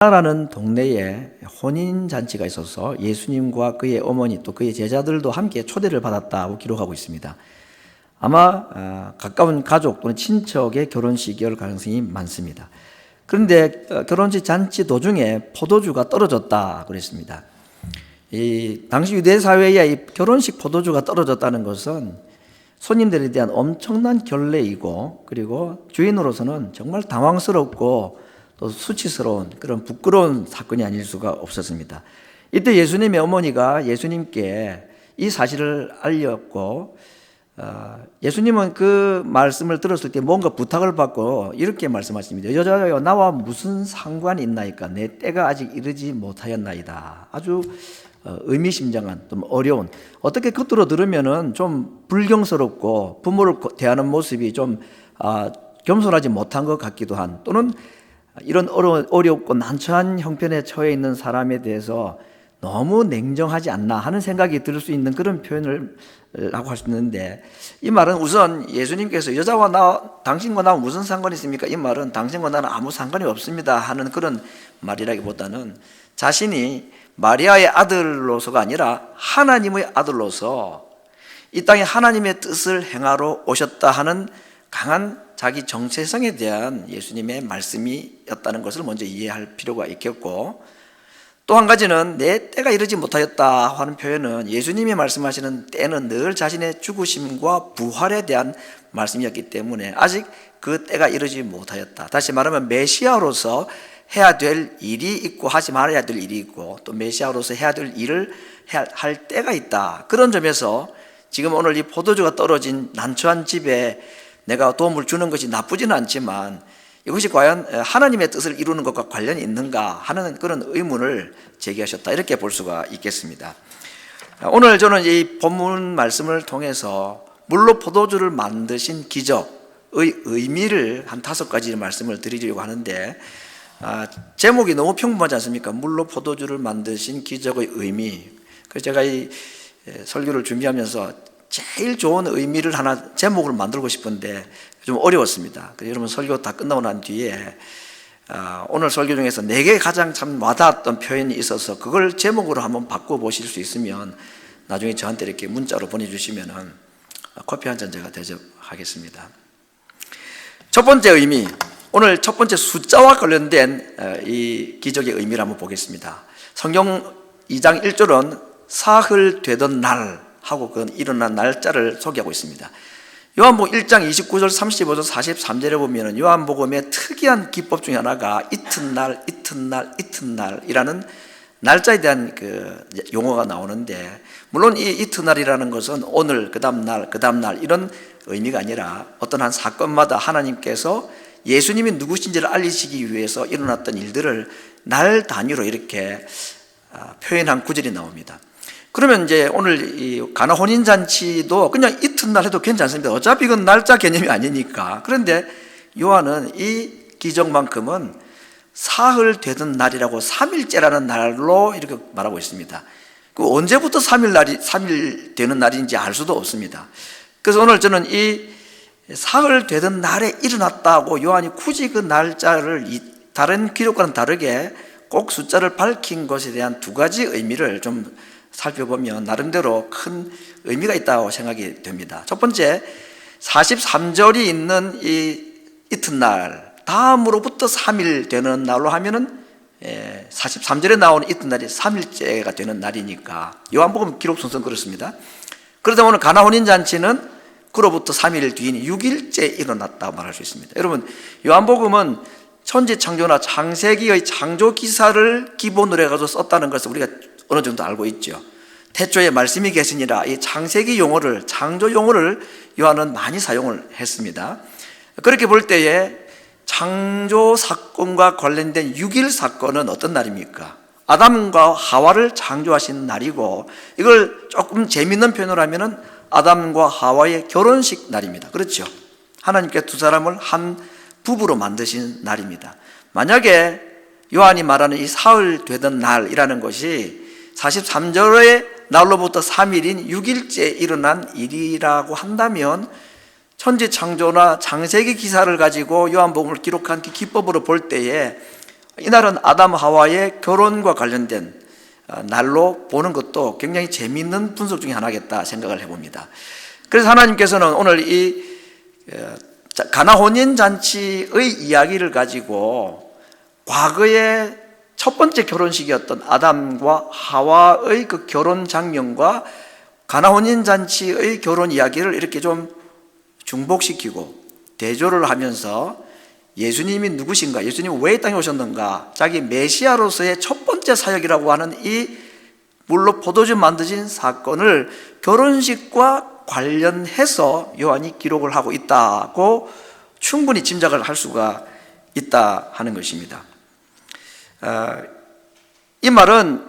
라는 동네에 혼인잔치가 있어서 예수님과 그의 어머니 또 그의 제자들도 함께 초대를 받았다고 기록하고 있습니다. 아마 가까운 가족 또는 친척의 결혼식이었을 가능성이 많습니다. 그런데 결혼식 잔치 도중에 포도주가 떨어졌다 그랬습니다. 이 당시 유대 사회에 이 결혼식 포도주가 떨어졌다는 것은 손님들에 대한 엄청난 결례이고, 그리고 주인으로서는 정말 당황스럽고 또 수치스러운 그런 부끄러운 사건이 아닐 수가 없었습니다. 이때 예수님의 어머니가 예수님께 이 사실을 알렸고, 예수님은 그 말씀을 들었을 때 뭔가 부탁을 받고 이렇게 말씀하십니다. 여자여, 나와 무슨 상관이 있나이까? 내 때가 아직 이르지 못하였나이다. 아주 의미심장한, 좀 어려운, 어떻게 겉으로 들으면은 좀 불경스럽고 부모를 대하는 모습이 좀 겸손하지 못한 것 같기도 한, 또는 이런 어렵고 난처한 형편에 처해 있는 사람에 대해서 너무 냉정하지 않나 하는 생각이 들 수 있는 그런 표현을 라고 할 수 있는데, 이 말은 우선 예수님께서 여자와 당신과 나 무슨 상관이 있습니까? 이 말은 당신과 나는 아무 상관이 없습니다 하는 그런 말이라기보다는 자신이 마리아의 아들로서가 아니라 하나님의 아들로서 이 땅에 하나님의 뜻을 행하러 오셨다 하는 강한 자기 정체성에 대한 예수님의 말씀이었다는 것을 먼저 이해할 필요가 있겠고, 또 한 가지는 내 때가 이르지 못하였다 하는 표현은 예수님이 말씀하시는 때는 늘 자신의 죽으심과 부활에 대한 말씀이었기 때문에 아직 그 때가 이르지 못하였다. 다시 말하면 메시아로서 해야 될 일이 있고 하지 말아야 될 일이 있고, 또 메시아로서 해야 될 일을 할 때가 있다. 그런 점에서 지금 오늘 이 포도주가 떨어진 난처한 집에 내가 도움을 주는 것이 나쁘지는 않지만 이것이 과연 하나님의 뜻을 이루는 것과 관련이 있는가 하는 그런 의문을 제기하셨다, 이렇게 볼 수가 있겠습니다. 오늘 저는 이 본문 말씀을 통해서 물로 포도주를 만드신 기적의 의미를 한 5가지 말씀을 드리려고 하는데, 제목이 너무 평범하지 않습니까? 물로 포도주를 만드신 기적의 의미. 그래서 제가 이 설교를 준비하면서 제일 좋은 의미를 하나 제목을 만들고 싶은데 좀 어려웠습니다. 여러분 설교 다 끝나고 난 뒤에 오늘 설교 중에서 4개 가장 참 와닿았던 표현이 있어서 그걸 제목으로 한번 바꿔보실 수 있으면 나중에 저한테 이렇게 문자로 보내주시면 커피 한 잔 제가 대접하겠습니다. 첫 번째 의미, 오늘 첫 번째 숫자와 관련된 이 기적의 의미를 한번 보겠습니다. 성경 2장 1절은 사흘 되던 날 하고 그 일어난 날짜를 소개하고 있습니다. 요한복음 1장 29절, 35절, 43절에 보면 요한복음의 특이한 기법 중에 하나가 이튿날, 이튿날, 이튿날이라는 날짜에 대한 그 용어가 나오는데, 물론 이 이튿날이라는 것은 오늘, 그 다음날 이런 의미가 아니라 어떤 한 사건마다 하나님께서 예수님이 누구신지를 알리시기 위해서 일어났던 일들을 날 단위로 이렇게 표현한 구절이 나옵니다. 그러면 이제 오늘 이 가나 혼인잔치도 그냥 이튿날 해도 괜찮습니다. 어차피 이건 날짜 개념이 아니니까. 그런데 요한은 이 기적만큼은 사흘 되던 날이라고 3일째라는 날로 이렇게 말하고 있습니다. 그 언제부터 3일 되는 날인지 알 수도 없습니다. 그래서 오늘 저는 이 사흘 되던 날에 일어났다고 요한이 굳이 그 날짜를 다른 기록과는 다르게 꼭 숫자를 밝힌 것에 대한 2가지 의미를 좀 살펴보면 나름대로 큰 의미가 있다고 생각이 됩니다. 첫 번째, 43절이 있는 이 이튿날 다음으로부터 3일 되는 날로 하면은 43절에 나오는 이튿날이 3일째가 되는 날이니까 요한복음 기록 순서는 그렇습니다. 그러다 오늘 가나 혼인잔치는 그로부터 3일 뒤인 6일째 일어났다고 말할 수 있습니다. 여러분, 요한복음은 천지창조나 창세기의 창조 기사를 기본으로 해가지고 썼다는 것을 우리가 어느 정도 알고 있죠. 태초에 말씀이 계시니라, 이 창세기 용어를, 창조 용어를 요한은 많이 사용을 했습니다. 그렇게 볼 때에 창조 사건과 관련된 6일 사건은 어떤 날입니까? 아담과 하와를 창조하신 날이고, 이걸 조금 재미있는 표현으로 하면은 아담과 하와의 결혼식 날입니다. 그렇죠? 하나님께 두 사람을 한 부부로 만드신 날입니다. 만약에 요한이 말하는 이 사흘 되던 날이라는 것이 43절의 날로부터 3일인 6일째 일어난 일이라고 한다면 천지창조나 창세기 기사를 가지고 요한복음을 기록한 그 기법으로 볼 때에 이날은 아담 하와의 결혼과 관련된 날로 보는 것도 굉장히 재미있는 분석 중에 하나겠다 생각을 해봅니다. 그래서 하나님께서는 오늘 이 가나 혼인잔치의 이야기를 가지고 과거의 첫 번째 결혼식이었던 아담과 하와의 그 결혼 장면과 가나 혼인잔치의 결혼 이야기를 이렇게 좀 중복시키고 대조를 하면서 예수님이 누구신가, 예수님이 왜 이 땅에 오셨는가, 자기 메시아로서의 첫 번째 사역이라고 하는 이 물로 포도주 만드신 사건을 결혼식과 관련해서 요한이 기록을 하고 있다고 충분히 짐작을 할 수가 있다 하는 것입니다. 이 말은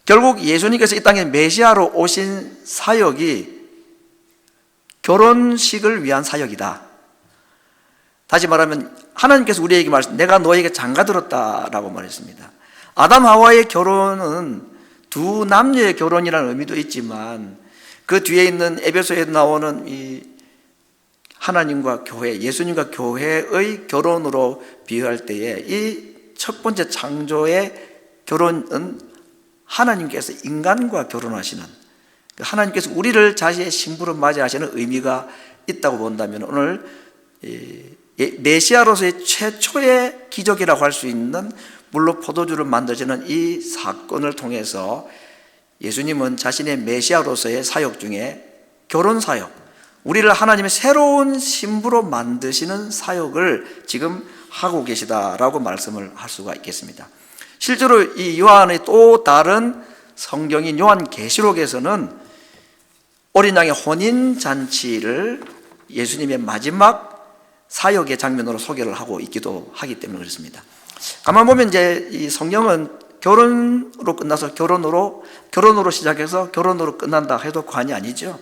결국 예수님께서 이 땅에 메시아로 오신 사역이 결혼식을 위한 사역이다. 다시 말하면 하나님께서 우리에게 내가 너에게 장가들었다라고 말했습니다. 아담 하와의 결혼은 두 남녀의 결혼이라는 의미도 있지만 그 뒤에 있는 에베소에 나오는 이 하나님과 교회, 예수님과 교회의 결혼으로 비유할 때에 이 첫 번째 창조의 결혼은 하나님께서 인간과 결혼하시는, 하나님께서 우리를 자신의 신부로 맞이하시는 의미가 있다고 본다면 오늘 메시아로서의 최초의 기적이라고 할 수 있는 물로 포도주를 만들어지는 이 사건을 통해서 예수님은 자신의 메시아로서의 사역 중에 결혼 사역, 우리를 하나님의 새로운 신부로 만드시는 사역을 지금 하고 계시다라고 말씀을 할 수가 있겠습니다. 실제로 이 요한의 또 다른 성경인 요한계시록에서는 어린 양의 혼인잔치를 예수님의 마지막 사역의 장면으로 소개를 하고 있기도 하기 때문에 그렇습니다. 가만 보면 이제 이 성경은 결혼으로 끝나서 결혼으로 시작해서 결혼으로 끝난다 해도 과언이 아니죠.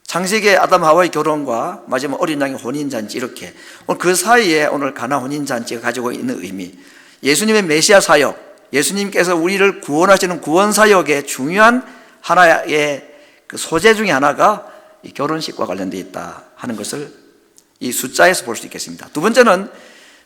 창세기의 아담 하와의 결혼과 마지막 어린 양의 혼인잔치, 이렇게 오늘 그 사이에 오늘 가나 혼인잔치가 가지고 있는 의미, 예수님의 메시아 사역, 예수님께서 우리를 구원하시는 구원 사역의 중요한 하나의 그 소재 중에 하나가 이 결혼식과 관련되어 있다 하는 것을 이 숫자에서 볼 수 있겠습니다. 두 번째는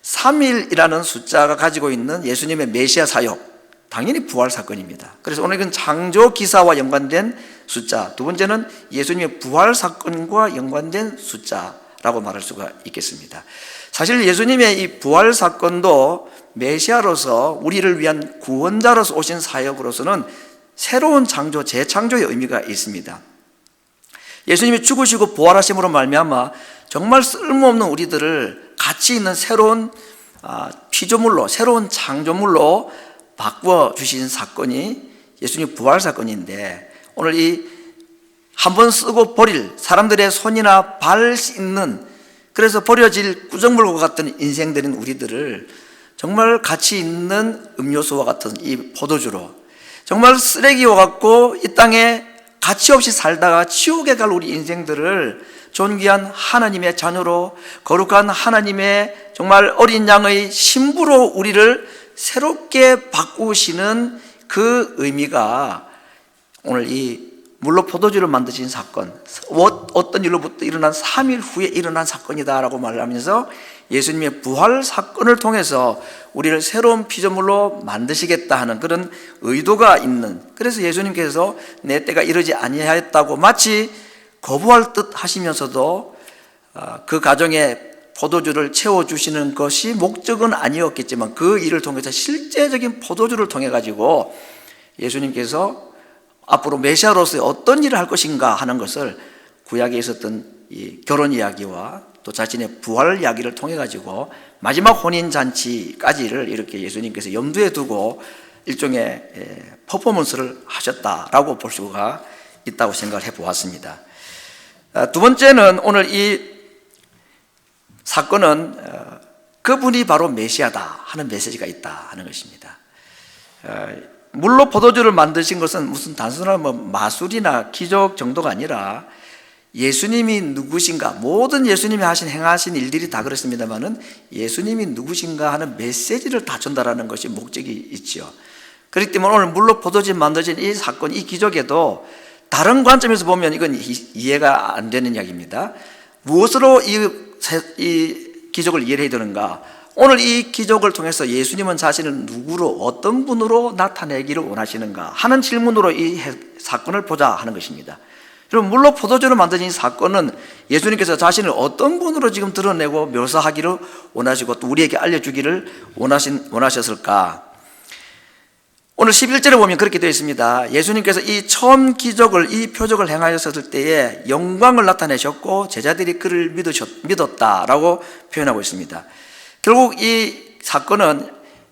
3일이라는 숫자가 가지고 있는 예수님의 메시아 사역, 당연히 부활 사건입니다. 그래서 오늘 이건 창조 기사와 연관된 숫자, 두 번째는 예수님의 부활 사건과 연관된 숫자라고 말할 수가 있겠습니다. 사실 예수님의 이 부활 사건도 메시아로서 우리를 위한 구원자로서 오신 사역으로서는 새로운 창조, 재창조의 의미가 있습니다. 예수님이 죽으시고 부활하심으로 말미암아 정말 쓸모없는 우리들을 가치 있는 새로운 피조물로, 새로운 창조물로 바꾸어 주신 사건이 예수님 부활 사건인데, 오늘 이 한번 쓰고 버릴, 사람들의 손이나 발 씻는, 그래서 버려질 구정물과 같은 인생들인 우리들을 정말 가치 있는 음료수와 같은 이 포도주로, 정말 쓰레기와 같고 이 땅에 가치 없이 살다가 지옥에 갈 우리 인생들을 존귀한 하나님의 자녀로, 거룩한 하나님의 정말 어린 양의 신부로 우리를 새롭게 바꾸시는 그 의미가 오늘 이 물로 포도주를 만드신 사건, 어떤 일로부터 일어난 3일 후에 일어난 사건이다라고 말하면서 예수님의 부활 사건을 통해서 우리를 새로운 피조물로 만드시겠다 하는 그런 의도가 있는, 그래서 예수님께서 내 때가 이르지 아니하였다고 마치 거부할 듯 하시면서도 그 가정에 포도주를 채워주시는 것이 목적은 아니었겠지만 그 일을 통해서 실제적인 포도주를 통해 가지고 예수님께서 앞으로 메시아로서의 어떤 일을 할 것인가 하는 것을 구약에 있었던 이 결혼 이야기와 또 자신의 부활 이야기를 통해 가지고 마지막 혼인잔치까지를 이렇게 예수님께서 염두에 두고 일종의 퍼포먼스를 하셨다라고 볼 수가 있다고 생각을 해보았습니다. 두 번째는 오늘 이 사건은 그분이 바로 메시아다 하는 메시지가 있다 하는 것입니다. 물로 포도주를 만드신 것은 무슨 단순한 마술이나 기적 정도가 아니라 예수님이 누구신가, 모든 예수님이 행하신 일들이 다 그렇습니다만은 예수님이 누구신가 하는 메시지를 다 전달하는 것이 목적이 있죠. 그렇기 때문에 오늘 물로 포도주 만들어진 이 사건, 이 기적에도 다른 관점에서 보면 이건 이해가 안 되는 이야기입니다. 무엇으로 이 기적을 이해해야 되는가? 오늘 이 기적을 통해서 예수님은 자신을 누구로, 어떤 분으로 나타내기를 원하시는가 하는 질문으로 이 사건을 보자 하는 것입니다. 여러분, 물로 포도주로 만드신 사건은 예수님께서 자신을 어떤 분으로 지금 드러내고 묘사하기를 원하시고 또 우리에게 알려주기를 원하셨을까? 오늘 11절에 보면 그렇게 되어 있습니다. 예수님께서 이 처음 기적을, 이 표적을 행하셨을 때에 영광을 나타내셨고 제자들이 그를 믿었다라고 표현하고 있습니다. 결국 이 사건은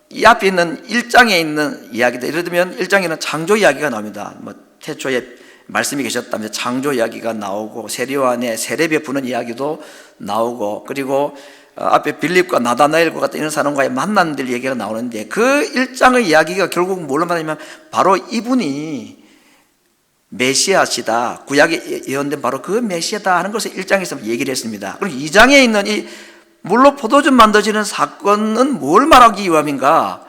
이 앞에 있는 1장에 있는 이야기다. 예를 들면 1장에는 창조 이야기가 나옵니다. 태초에 말씀이 계셨다면 창조 이야기가 나오고 세례요한의 세례 베푸는 이야기도 나오고, 그리고 앞에 빌립과 나다나엘과 같은 이런 사람과의 만남들 얘기가 나오는데, 그 1장의 이야기가 결국 뭘로 말하냐면 바로 이분이 메시아시다, 구약에 예언된 바로 그 메시아다 하는 것을 1장에서 얘기를 했습니다. 그리고 2장에 있는 이 물로 포도주 만들어지는 사건은 뭘 말하기 위함인가?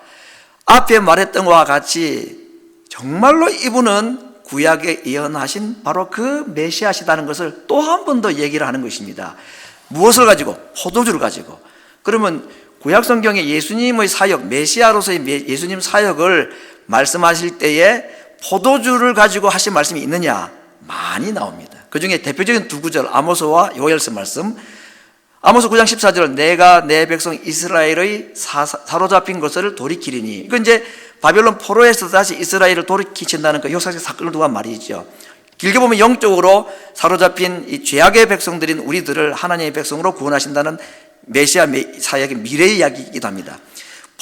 앞에 말했던 것과 같이 정말로 이분은 구약에 예언하신 바로 그 메시아시다는 것을 또 한 번 더 얘기를 하는 것입니다. 무엇을 가지고? 포도주를 가지고. 그러면 구약 성경에 예수님의 사역, 메시아로서의 예수님 사역을 말씀하실 때에 포도주를 가지고 하신 말씀이 있느냐? 많이 나옵니다. 그 중에 대표적인 두 구절, 아모스와 요엘서 말씀. 아모스 9장 14절, 내가 내 백성 이스라엘의 사로잡힌 것을 돌이키리니. 이건 이제 바벨론 포로에서 다시 이스라엘을 돌이키신다는 그 역사적 사건을 두고 한 말이죠. 길게 보면 영적으로 사로잡힌 이 죄악의 백성들인 우리들을 하나님의 백성으로 구원하신다는 메시아 사역의 미래 이야기이기도 합니다.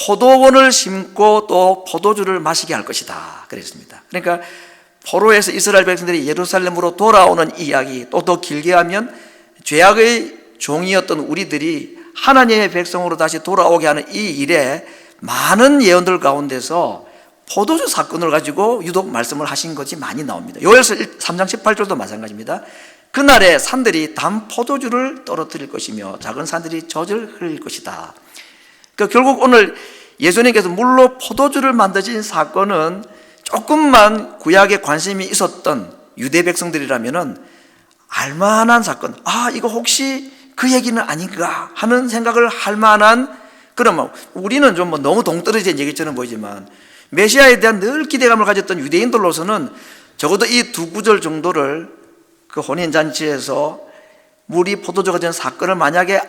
포도원을 심고 또 포도주를 마시게 할 것이다 그랬습니다. 그러니까 포로에서 이스라엘 백성들이 예루살렘으로 돌아오는 이야기, 또 더 길게 하면 죄악의 종이었던 우리들이 하나님의 백성으로 다시 돌아오게 하는 이 일에 많은 예언들 가운데서 포도주 사건을 가지고 유독 말씀을 하신 것이 많이 나옵니다. 요엘서 3장 18절도 마찬가지입니다. 그날에 산들이 단 포도주를 떨어뜨릴 것이며 작은 산들이 젖을 흘릴 것이다. 그러니까 결국 오늘 예수님께서 물로 포도주를 만드신 사건은 조금만 구약에 관심이 있었던 유대 백성들이라면은 알만한 사건, 이거 혹시 그 얘기는 아닌가 하는 생각을 할 만한, 그러면 우리는 좀 너무 동떨어진 얘기처럼 보이지만 메시아에 대한 늘 기대감을 가졌던 유대인들로서는 적어도 이 두 구절 정도를 그 혼인잔치에서 물이 포도주가 된 사건을 만약에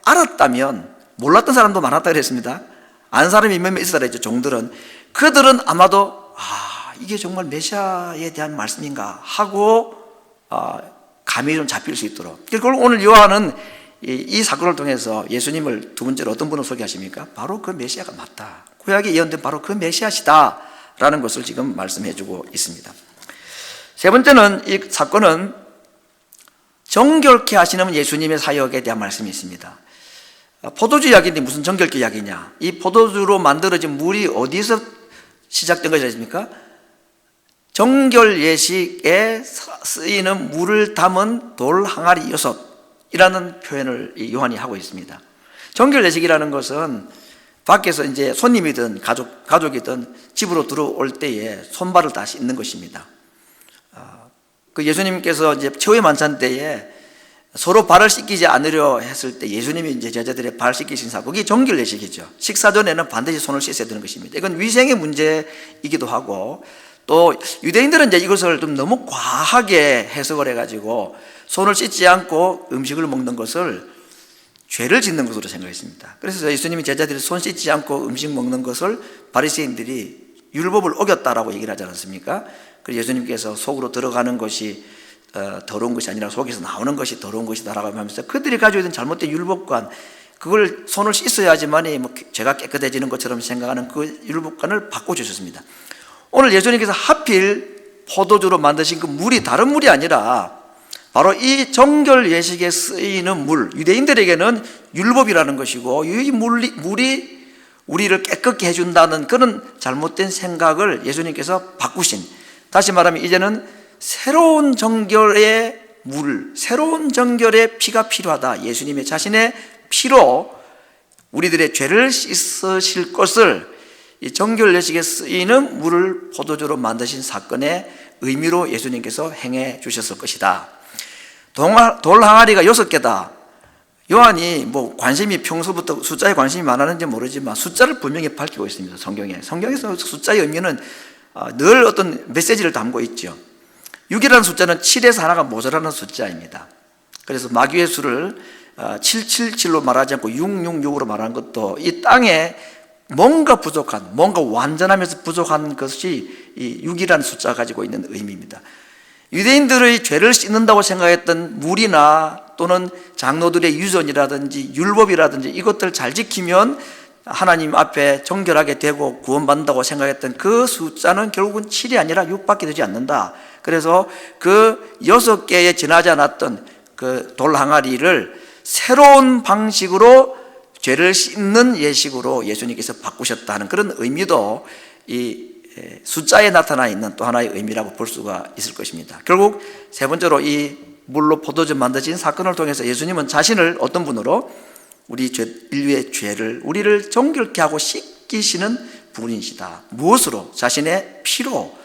알았다면, 몰랐던 사람도 많았다 그랬습니다. 아는 사람이 몇몇 있었다 그랬죠. 종들은. 그들은 아마도 이게 정말 메시아에 대한 말씀인가 하고 감이 좀 잡힐 수 있도록. 그걸 오늘 요한은 이 사건을 통해서 예수님을 두 번째로 어떤 분을 소개하십니까? 바로 그 메시아가 맞다, 구약에 예언된 바로 그 메시아시다 라는 것을 지금 말씀해 주고 있습니다. 세 번째는, 이 사건은 정결케 하시는 예수님의 사역에 대한 말씀이 있습니다. 포도주 이야기인데 무슨 정결케 이야기냐? 이 포도주로 만들어진 물이 어디서 시작된 것이 아닙니까? 정결 예식에 쓰이는 물을 담은 돌 항아리 6이라는 표현을 요한이 하고 있습니다. 정결 예식이라는 것은 밖에서 이제 손님이든 가족이든 집으로 들어올 때에 손발을 다 씻는 것입니다. 그 예수님께서 이제 최후의 만찬 때에 서로 발을 씻기지 않으려 했을 때 예수님이 이제 제자들의 발 씻기신 사건, 그게 정결 예식이죠. 식사 전에는 반드시 손을 씻어야 되는 것입니다. 이건 위생의 문제이기도 하고, 또 유대인들은 이제 이것을 좀 너무 과하게 해석을 해가지고 손을 씻지 않고 음식을 먹는 것을 죄를 짓는 것으로 생각했습니다. 그래서 예수님이 제자들이 손 씻지 않고 음식 먹는 것을 바리새인들이 율법을 어겼다라고 얘기를 하지 않았습니까? 그래서 예수님께서 속으로 들어가는 것이 더러운 것이 아니라 속에서 나오는 것이 더러운 것이다라고 하면서 그들이 가지고 있는 잘못된 율법관, 그걸 손을 씻어야지만이 죄가 깨끗해지는 것처럼 생각하는 그 율법관을 바꿔주셨습니다. 오늘 예수님께서 하필 포도주로 만드신 그 물이 다른 물이 아니라 바로 이 정결 예식에 쓰이는 물, 유대인들에게는 율법이라는 것이고 이 물이 우리를 깨끗게 해준다는 그런 잘못된 생각을 예수님께서 바꾸신, 다시 말하면 이제는 새로운 정결의 물, 새로운 정결의 피가 필요하다. 예수님의 자신의 피로 우리들의 죄를 씻으실 것을 이 정결 예식에 쓰이는 물을 포도주로 만드신 사건의 의미로 예수님께서 행해 주셨을 것이다. 돌 항아리가 6개다. 요한이 뭐 관심이 평소부터 숫자에 관심이 많았는지 모르지만 숫자를 분명히 밝히고 있습니다. 성경에서 숫자의 의미는 늘 어떤 메시지를 담고 있죠. 6이라는 숫자는 7에서 하나가 모자라는 숫자입니다. 그래서 마귀의 수를 777로 말하지 않고 666으로 말하는 것도 이 땅에 뭔가 부족한, 뭔가 완전하면서 부족한 것이 이 6이라는 숫자가 가지고 있는 의미입니다. 유대인들의 죄를 씻는다고 생각했던 물이나 또는 장로들의 유전이라든지 율법이라든지 이것들을 잘 지키면 하나님 앞에 정결하게 되고 구원받는다고 생각했던 그 숫자는 결국은 7이 아니라 6밖에 되지 않는다. 그래서 그 6개에 지나지 않았던 그 돌 항아리를 새로운 방식으로 죄를 씻는 예식으로 예수님께서 바꾸셨다 하는 그런 의미도 이 숫자에 나타나 있는 또 하나의 의미라고 볼 수가 있을 것입니다. 결국 세 번째로 이 물로 포도주 만드신 사건을 통해서 예수님은 자신을 어떤 분으로 우리 인류의 죄를 우리를 정결케 하고 씻기시는 분이시다. 무엇으로? 자신의 피로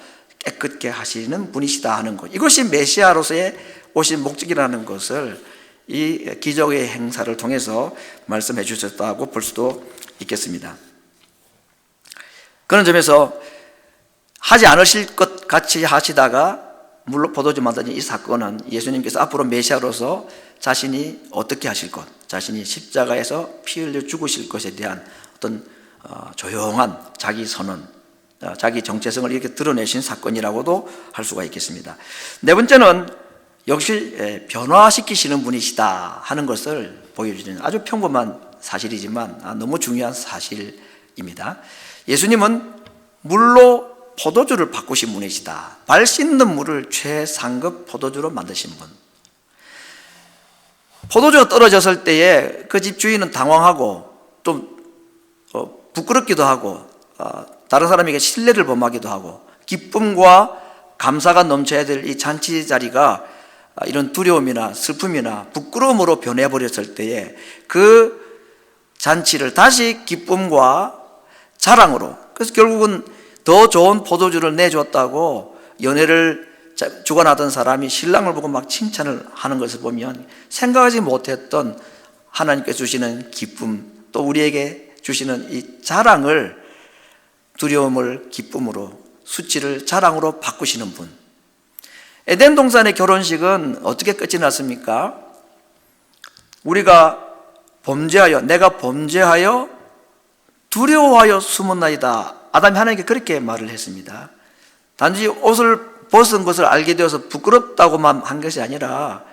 깨끗게 하시는 분이시다 하는 것. 이것이 메시아로서의 오신 목적이라는 것을 이 기적의 행사를 통해서 말씀해 주셨다고 볼 수도 있겠습니다. 그런 점에서 하지 않으실 것 같이 하시다가 물로 포도주 만드는 이 사건은 예수님께서 앞으로 메시아로서 자신이 어떻게 하실 것, 자신이 십자가에서 피 흘려 죽으실 것에 대한 어떤 조용한 자기 선언, 자기 정체성을 이렇게 드러내신 사건이라고도 할 수가 있겠습니다. 네 번째는 역시 변화시키시는 분이시다 하는 것을 보여주는 아주 평범한 사실이지만 너무 중요한 사실입니다. 예수님은 물로 포도주를 바꾸신 분이시다. 발 씻는 물을 최상급 포도주로 만드신 분. 포도주가 떨어졌을 때에 그 집 주인은 당황하고 좀 부끄럽기도 하고 다른 사람에게 신뢰를 범하기도 하고 기쁨과 감사가 넘쳐야 될 이 잔치 자리가 이런 두려움이나 슬픔이나 부끄러움으로 변해버렸을 때에 그 잔치를 다시 기쁨과 자랑으로, 그래서 결국은 더 좋은 포도주를 내줬다고 연회를 주관하던 사람이 신랑을 보고 막 칭찬을 하는 것을 보면 생각하지 못했던 하나님께서 주시는 기쁨, 또 우리에게 주시는 이 자랑을 두려움을 기쁨으로, 수치를 자랑으로 바꾸시는 분. 에덴 동산의 결혼식은 어떻게 끝이 났습니까? 우리가 범죄하여, 내가 범죄하여 두려워하여 숨었나이다. 아담이 하나님께 그렇게 말을 했습니다. 단지 옷을 벗은 것을 알게 되어서 부끄럽다고만 한 것이 아니라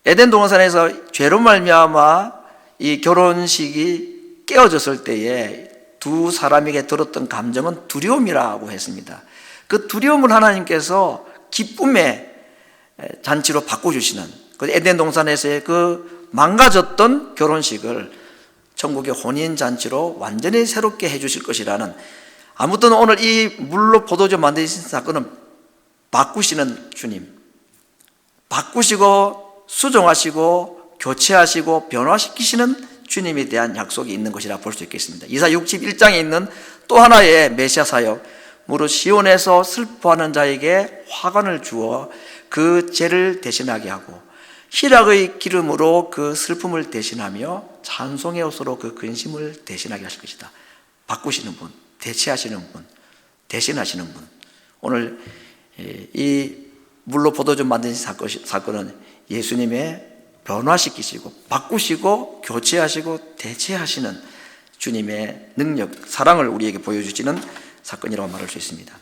에덴 동산에서 죄로 말미암아 이 결혼식이 깨어졌을 때에 두 사람에게 들었던 감정은 두려움이라고 했습니다. 그 두려움을 하나님께서 기쁨의 잔치로 바꿔주시는, 그 에덴 동산에서의 그 망가졌던 결혼식을 천국의 혼인잔치로 완전히 새롭게 해주실 것이라는, 아무튼 오늘 이 물로 포도주 만드신 사건은 바꾸시는 주님, 바꾸시고 수정하시고 교체하시고 변화시키시는 주님에 대한 약속이 있는 것이라 볼 수 있겠습니다. 이사 61장에 있는 또 하나의 메시아 사역, 무릇 시온에서 슬퍼하는 자에게 화관을 주어 그 죄를 대신하게 하고 희락의 기름으로 그 슬픔을 대신하며 찬송의 옷으로 그 근심을 대신하게 하실 것이다. 바꾸시는 분, 대체하시는 분, 대신하시는 분. 오늘 이 물로 포도주 만드신 사건은 예수님의 변화시키시고 바꾸시고 교체하시고 대체하시는 주님의 능력, 사랑을 우리에게 보여주시는 사건이라고 말할 수 있습니다.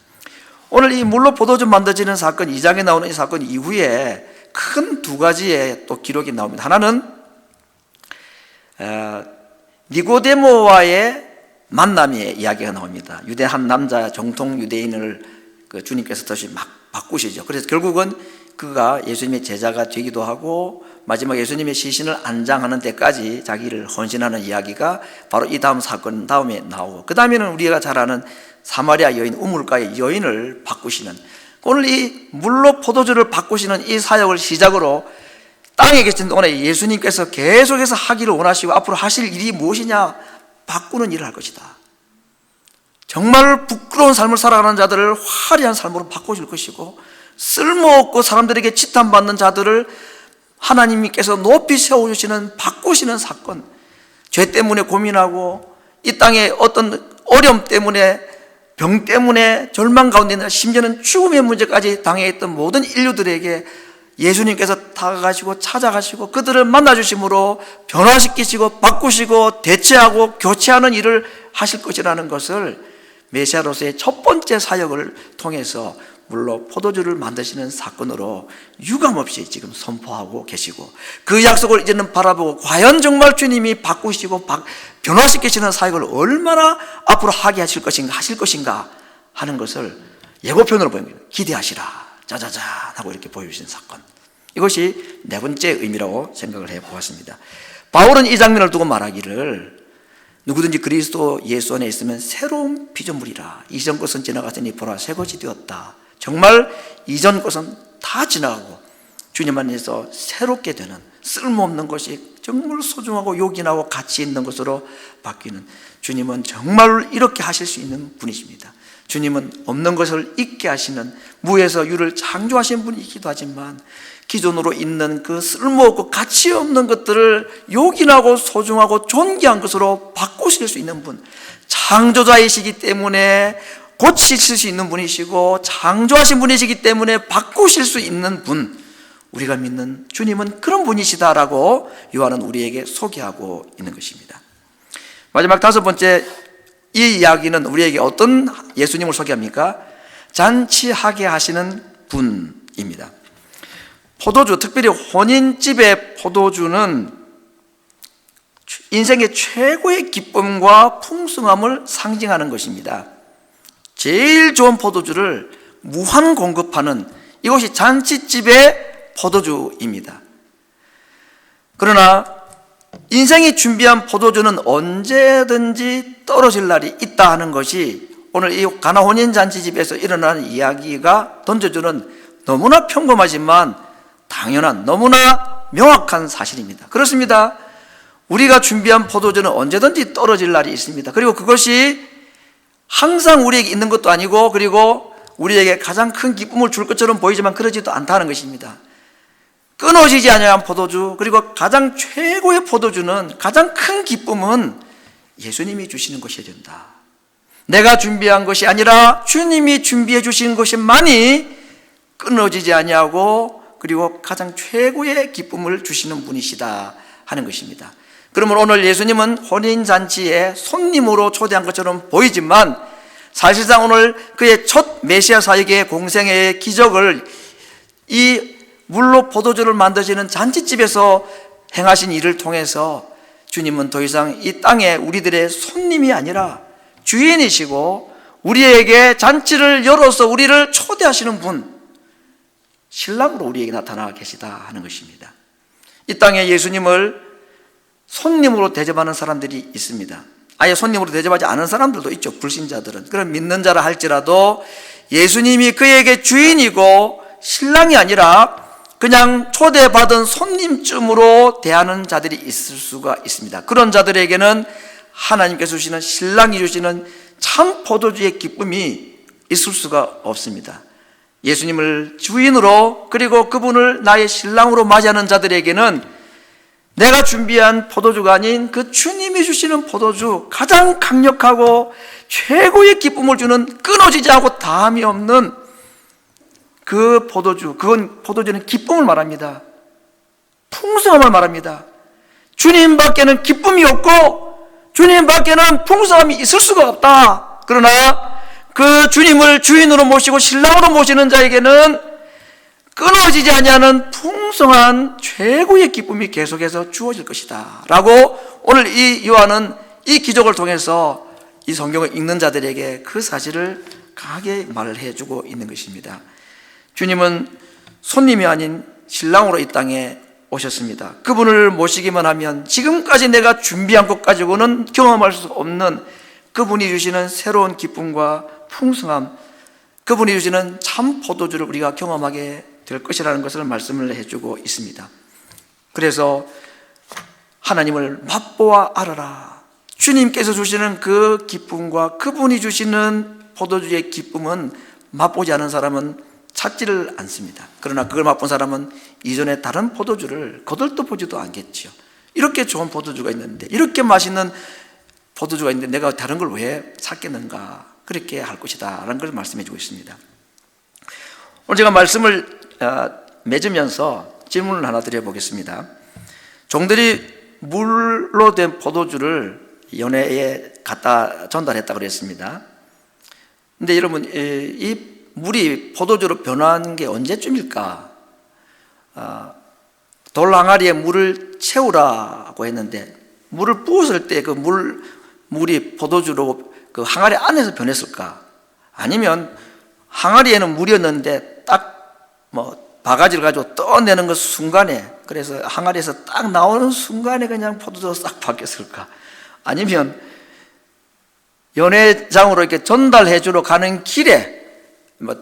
오늘 이 물로 포도주 만들어지는 사건, 2장에 나오는 이 사건 이후에 큰 두 가지의 또 기록이 나옵니다. 하나는 니고데모와의 만남의 이야기가 나옵니다. 유대 한 남자, 정통 유대인을 그 주님께서 다시 막 바꾸시죠. 그래서 결국은 그가 예수님의 제자가 되기도 하고 마지막 예수님의 시신을 안장하는 데까지 자기를 헌신하는 이야기가 바로 이 다음 사건 다음에 나오고, 그 다음에는 우리가 잘 아는 사마리아 여인, 우물가의 여인을 바꾸시는, 오늘 이 물로 포도주를 바꾸시는 이 사역을 시작으로 땅에 계신 동안에 예수님께서 계속해서 하기를 원하시고 앞으로 하실 일이 무엇이냐? 바꾸는 일을 할 것이다. 정말 부끄러운 삶을 살아가는 자들을 화려한 삶으로 바꿔줄 것이고, 쓸모없고 사람들에게 치탄받는 자들을 하나님께서 높이 세워주시는, 바꾸시는 사건, 죄 때문에 고민하고 이 땅에 어떤 어려움 때문에, 병 때문에 절망 가운데 있는, 심지어는 죽음의 문제까지 당해있던 모든 인류들에게 예수님께서 다가가시고 찾아가시고 그들을 만나주심으로 변화시키시고 바꾸시고 대체하고 교체하는 일을 하실 것이라는 것을 메시아로서의 첫 번째 사역을 통해서 물로 포도주를 만드시는 사건으로 유감없이 지금 선포하고 계시고, 그 약속을 이제는 바라보고 과연 정말 주님이 바꾸시고 변화시키시는 사역을 얼마나 앞으로 하게 하실 것인가 하는 것을 예고편으로 보입니다. 기대하시라, 짜자잔 하고 이렇게 보여주신 사건, 이것이 네 번째 의미라고 생각을 해보았습니다. 바울은 이 장면을 두고 말하기를 누구든지 그리스도 예수 안에 있으면 새로운 피조물이라, 이전 것은 지나갔으니 보라 새 것이 되었다. 정말 이전 것은 다 지나가고 주님 안에서 새롭게 되는, 쓸모없는 것이 정말 소중하고 요긴하고 가치 있는 것으로 바뀌는, 주님은 정말 이렇게 하실 수 있는 분이십니다. 주님은 없는 것을 있게 하시는, 무에서 유를 창조하신 분이기도 하지만 기존으로 있는 그 쓸모없고 가치 없는 것들을 요긴하고 소중하고 존귀한 것으로 바꾸실 수 있는 분, 창조자이시기 때문에 고치실 수 있는 분이시고 창조하신 분이시기 때문에 바꾸실 수 있는 분, 우리가 믿는 주님은 그런 분이시다라고 요한은 우리에게 소개하고 있는 것입니다. 마지막 다섯 번째, 이 이야기는 우리에게 어떤 예수님을 소개합니까? 잔치하게 하시는 분입니다. 포도주, 특별히 혼인집의 포도주는 인생의 최고의 기쁨과 풍성함을 상징하는 것입니다. 제일 좋은 포도주를 무한 공급하는, 이것이 잔치집의 포도주입니다. 그러나 인생이 준비한 포도주는 언제든지 떨어질 날이 있다 하는 것이 오늘 이 가나 혼인 잔치집에서 일어나는 이야기가 던져주는 너무나 평범하지만 당연한, 너무나 명확한 사실입니다. 그렇습니다. 우리가 준비한 포도주는 언제든지 떨어질 날이 있습니다. 그리고 그것이 항상 우리에게 있는 것도 아니고, 그리고 우리에게 가장 큰 기쁨을 줄 것처럼 보이지만 그러지도 않다는 것입니다. 끊어지지 않은 포도주, 그리고 가장 최고의 포도주는, 가장 큰 기쁨은 예수님이 주시는 것이어야 된다. 내가 준비한 것이 아니라 주님이 준비해 주신 것만이 끊어지지 아니하고, 그리고 가장 최고의 기쁨을 주시는 분이시다 하는 것입니다. 그러면 오늘 예수님은 혼인잔치에 손님으로 초대한 것처럼 보이지만 사실상 오늘 그의 첫 메시아 사역의 공생애의 기적을 이 물로 포도주를 만드시는 잔치집에서 행하신 일을 통해서 주님은 더 이상 이 땅에 우리들의 손님이 아니라 주인이시고 우리에게 잔치를 열어서 우리를 초대하시는 분, 신랑으로 우리에게 나타나 계시다 하는 것입니다. 이 땅에 예수님을 손님으로 대접하는 사람들이 있습니다. 아예 손님으로 대접하지 않은 사람들도 있죠. 불신자들은. 그런 믿는 자라 할지라도 예수님이 그에게 주인이고 신랑이 아니라 그냥 초대받은 손님쯤으로 대하는 자들이 있을 수가 있습니다. 그런 자들에게는 하나님께서 주시는, 신랑이 주시는 참 포도주의 기쁨이 있을 수가 없습니다. 예수님을 주인으로, 그리고 그분을 나의 신랑으로 맞이하는 자들에게는 내가 준비한 포도주가 아닌 그 주님이 주시는 포도주, 가장 강력하고 최고의 기쁨을 주는, 끊어지지 않고 다함이 없는 그 포도주, 그건 포도주는 기쁨을 말합니다. 풍성함을 말합니다. 주님 밖에는 기쁨이 없고 주님 밖에는 풍성함이 있을 수가 없다. 그러나 그 주님을 주인으로 모시고 신랑으로 모시는 자에게는 끊어지지 아니하는 풍성한 최고의 기쁨이 계속해서 주어질 것이다 라고 오늘 이 요한은 이 기적을 통해서 이 성경을 읽는 자들에게 그 사실을 강하게 말을 해주고 있는 것입니다. 주님은 손님이 아닌 신랑으로 이 땅에 오셨습니다. 그분을 모시기만 하면 지금까지 내가 준비한 것 가지고는 경험할 수 없는 그분이 주시는 새로운 기쁨과 풍성함, 그분이 주시는 참 포도주를 우리가 경험하게 될 것이라는 것을 말씀을 해주고 있습니다. 그래서 하나님을 맛보아 알아라. 주님께서 주시는 그 기쁨과 그분이 주시는 포도주의 기쁨은 맛보지 않은 사람은 찾지를 않습니다. 그러나 그걸 맛본 사람은 이전에 다른 포도주를 거들떠보지도 않겠지요. 이렇게 좋은 포도주가 있는데, 이렇게 맛있는 포도주가 있는데 내가 다른 걸 왜 찾겠는가, 그렇게 할 것이다 라는 걸 말씀해 주고 있습니다. 오늘 제가 말씀을 맺으면서 질문을 하나 드려보겠습니다. 종들이 물로 된 포도주를 연회에 갖다 전달했다고 그랬습니다. 근데 여러분, 이 물이 포도주로 변한 게 언제쯤일까? 돌 항아리에 물을 채우라고 했는데, 물을 부었을 때 그 물이 포도주로 그 항아리 안에서 변했을까? 아니면 항아리에는 물이었는데 딱 바가지를 가지고 떠내는 그 순간에, 그래서 항아리에서 딱 나오는 순간에 그냥 포도주로 싹 바뀌었을까? 아니면 연회장으로 이렇게 전달해 주러 가는 길에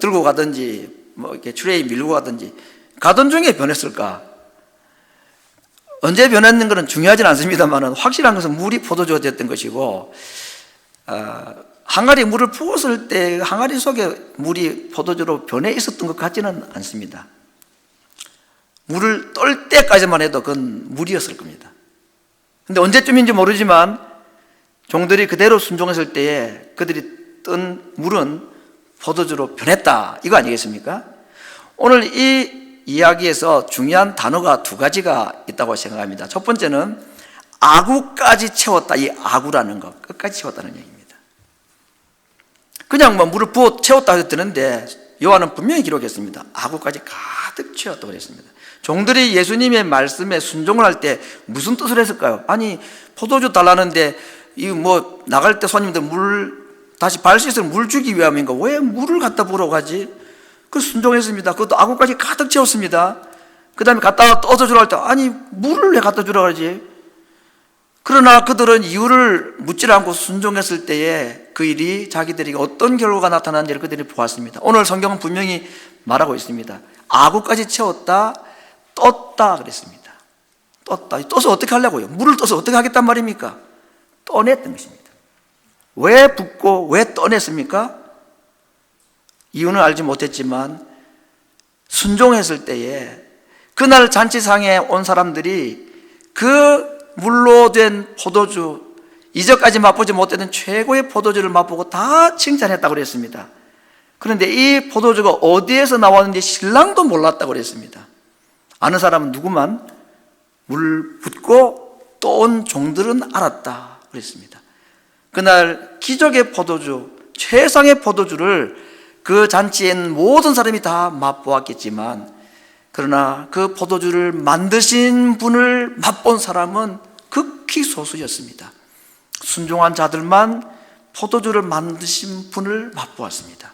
들고 가든지 이렇게 트레이 밀고 가든지 가던 중에 변했을까? 언제 변했는 것은 중요하진 않습니다만, 확실한 것은 물이 포도주가 됐던 것이고, 항아리에 물을 부었을 때 항아리 속에 물이 포도주로 변해 있었던 것 같지는 않습니다. 물을 떨 때까지만 해도 그건 물이었을 겁니다. 근데 언제쯤인지 모르지만 종들이 그대로 순종했을 때에 그들이 뜬 물은 포도주로 변했다, 이거 아니겠습니까? 오늘 이 이야기에서 중요한 단어가 두 가지가 있다고 생각합니다. 첫 번째는 아구까지 채웠다. 이 아구라는 것, 끝까지 채웠다는 얘기입니다. 그냥 물을 부어 채웠다 해도 되는데 요한은 분명히 기록했습니다. 아구까지 가득 채웠다고 그랬습니다. 종들이 예수님의 말씀에 순종을 할 때 무슨 뜻을 했을까요? 아니, 포도주 달라는데 이거 나갈 때 손님들 물 다시 발 씻을 물 주기 위함인가? 왜 물을 갖다 부으러 가지? 그 순종했습니다. 그것도 아구까지 가득 채웠습니다. 그 다음에 갖다 떠서 주라 할 때, 아니, 물을 왜 갖다 주라 그러지? 그러나 그들은 이유를 묻지 않고 순종했을 때에 그 일이 자기들에게 어떤 결과가 나타나는지를 그들이 보았습니다. 오늘 성경은 분명히 말하고 있습니다. 아구까지 채웠다, 떴다 그랬습니다. 떴다. 떠서 어떻게 하려고요? 물을 떠서 어떻게 하겠단 말입니까? 떠냈던 것입니다. 왜 붓고 왜 떠냈습니까? 이유는 알지 못했지만 순종했을 때에 그날 잔치상에 온 사람들이 그 물로 된 포도주, 이전까지 맛보지 못했던 최고의 포도주를 맛보고 다 칭찬했다고 그랬습니다. 그런데 이 포도주가 어디에서 나왔는지 신랑도 몰랐다고 그랬습니다. 아는 사람은 누구만? 물 붓고 또 온 종들은 알았다 그랬습니다. 그날 기적의 포도주, 최상의 포도주를 그 잔치에 있는 모든 사람이 다 맛보았겠지만, 그러나 그 포도주를 만드신 분을 맛본 사람은 극히 소수였습니다. 순종한 자들만 포도주를 만드신 분을 맛보았습니다.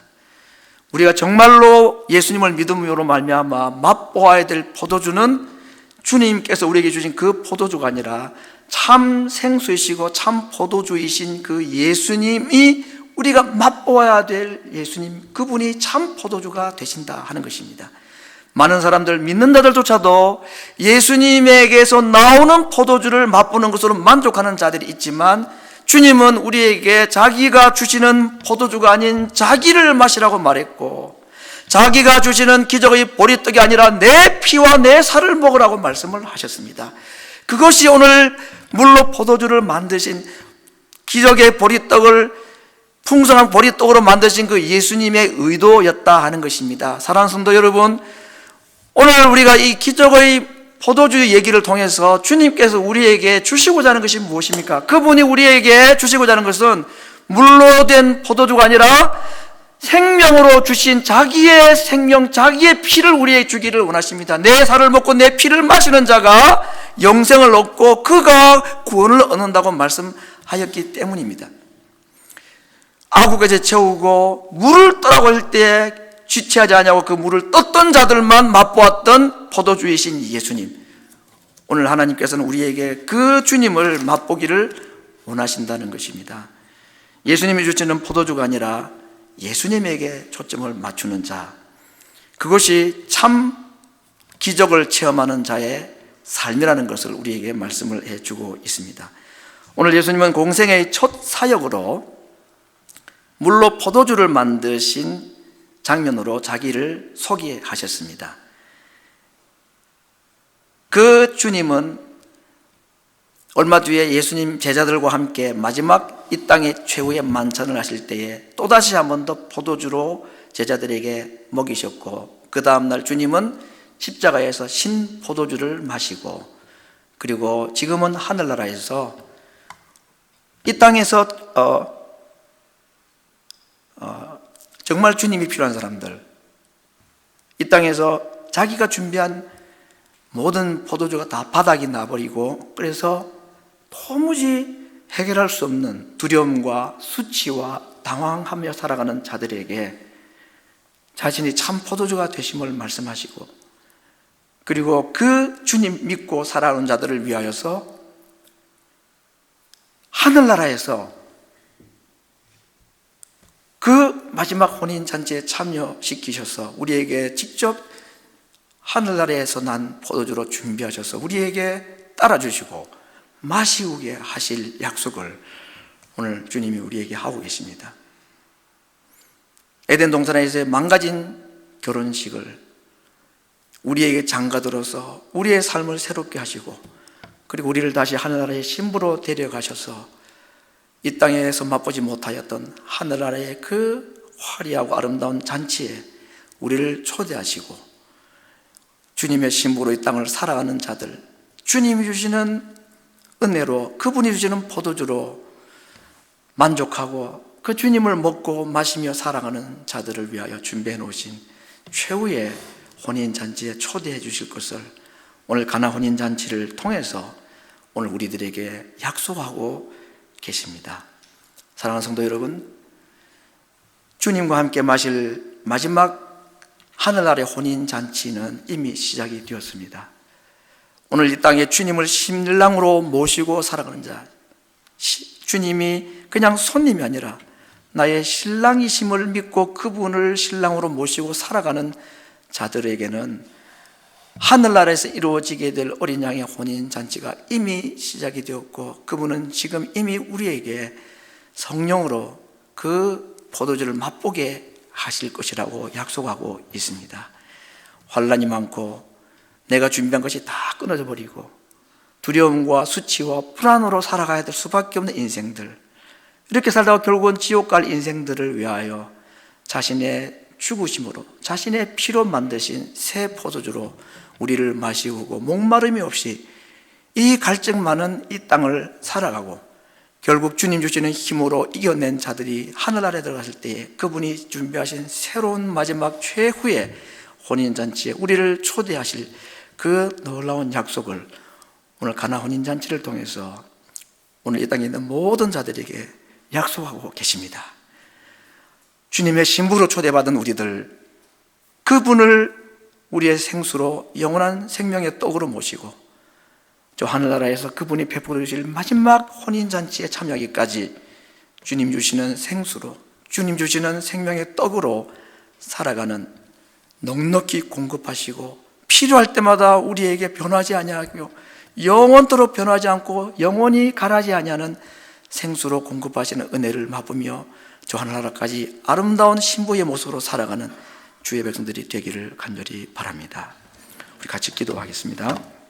우리가 정말로 예수님을 믿음으로 말미암아 맛보아야 될 포도주는 주님께서 우리에게 주신 그 포도주가 아니라 참 생수이시고 참 포도주이신 그 예수님이, 우리가 맛보아야 될 예수님, 그분이 참 포도주가 되신다 하는 것입니다. 많은 사람들, 믿는 자들조차도 예수님에게서 나오는 포도주를 맛보는 것으로 만족하는 자들이 있지만, 주님은 우리에게 자기가 주시는 포도주가 아닌 자기를 마시라고 말했고, 자기가 주시는 기적의 보리떡이 아니라 내 피와 내 살을 먹으라고 말씀을 하셨습니다. 그것이 오늘 물로 포도주를 만드신, 기적의 보리떡을 풍성한 보리떡으로 만드신 그 예수님의 의도였다 하는 것입니다. 사랑하는 성도 여러분, 오늘 우리가 이 기적의 포도주 얘기를 통해서 주님께서 우리에게 주시고자 하는 것이 무엇입니까? 그분이 우리에게 주시고자 하는 것은 물로 된 포도주가 아니라 생명으로 주신 자기의 생명, 자기의 피를 우리에게 주기를 원하십니다. 내 살을 먹고 내 피를 마시는 자가 영생을 얻고 그가 구원을 얻는다고 말씀하였기 때문입니다. 아구까지 채우고 물을 떠라고 할 때 지체하지 않냐고 그 물을 떴던 자들만 맛보았던 포도주이신 예수님, 오늘 하나님께서는 우리에게 그 주님을 맛보기를 원하신다는 것입니다. 예수님이 주시는 포도주가 아니라 예수님에게 초점을 맞추는 자, 그것이 참 기적을 체험하는 자의 삶이라는 것을 우리에게 말씀을 해주고 있습니다. 오늘 예수님은 공생의 첫 사역으로 물로 포도주를 만드신 장면으로 자기를 소개하셨습니다. 그 주님은 얼마 뒤에 예수님 제자들과 함께 마지막 이 땅의 최후의 만찬을 하실 때에 또다시 한 번 더 포도주로 제자들에게 먹이셨고, 그 다음날 주님은 십자가에서 신 포도주를 마시고, 그리고 지금은 하늘나라에서 이 땅에서 정말 주님이 필요한 사람들, 이 땅에서 자기가 준비한 모든 포도주가 다 바닥이 나버리고, 그래서 도무지 해결할 수 없는 두려움과 수치와 당황하며 살아가는 자들에게 자신이 참 포도주가 되심을 말씀하시고, 그리고 그 주님 믿고 살아오는 자들을 위하여서 하늘나라에서 그 마지막 혼인잔치에 참여시키셔서 우리에게 직접 하늘나라에서 난 포도주로 준비하셔서 우리에게 따라주시고 마시우게 하실 약속을 오늘 주님이 우리에게 하고 계십니다. 에덴 동산에서의 망가진 결혼식을 우리에게 장가들어서 우리의 삶을 새롭게 하시고, 그리고 우리를 다시 하늘나라의 신부로 데려가셔서 이 땅에서 맛보지 못하였던 하늘나라의 그 화려하고 아름다운 잔치에 우리를 초대하시고, 주님의 신부로 이 땅을 살아가는 자들, 주님이 주시는 은혜로, 그분이 주시는 포도주로 만족하고 그 주님을 먹고 마시며 살아가는 자들을 위하여 준비해 놓으신 최후의 혼인잔치에 초대해 주실 것을 오늘 가나 혼인잔치를 통해서 오늘 우리들에게 약속하고 계십니다. 사랑하는 성도 여러분, 주님과 함께 마실 마지막 하늘나라의 혼인잔치는 이미 시작이 되었습니다. 오늘 이 땅에 주님을 신랑으로 모시고 살아가는 자, 주님이 그냥 손님이 아니라 나의 신랑이심을 믿고 그분을 신랑으로 모시고 살아가는 자들에게는 하늘나라에서 이루어지게 될 어린 양의 혼인잔치가 이미 시작이 되었고, 그분은 지금 이미 우리에게 성령으로 그 포도주를 맛보게 하실 것이라고 약속하고 있습니다. 환난이 많고 내가 준비한 것이 다 끊어져 버리고 두려움과 수치와 불안으로 살아가야 될 수밖에 없는 인생들, 이렇게 살다가 결국은 지옥 갈 인생들을 위하여 자신의 죽으심으로 자신의 피로 만드신 새 포도주로 우리를 마시우고 목마름이 없이 이 갈증 많은 이 땅을 살아가고 결국 주님 주시는 힘으로 이겨낸 자들이 하늘나라에 들어갔을 때에 그분이 준비하신 새로운 마지막 최후의 혼인잔치에 우리를 초대하실 그 놀라운 약속을 오늘 가나 혼인잔치를 통해서 오늘 이 땅에 있는 모든 자들에게 약속하고 계십니다. 주님의 신부로 초대받은 우리들, 그분을 우리의 생수로 영원한 생명의 떡으로 모시고 저 하늘나라에서 그분이 베풀어 주실 마지막 혼인잔치에 참여하기까지 주님 주시는 생수로, 주님 주시는 생명의 떡으로 살아가는, 넉넉히 공급하시고 필요할 때마다 우리에게 변하지 아니하고 영원토록 변하지 않고 영원히 가라지 아니하는 생수로 공급하시는 은혜를 맛보며 저 하늘나라까지 아름다운 신부의 모습으로 살아가는 주의 백성들이 되기를 간절히 바랍니다. 우리 같이 기도하겠습니다.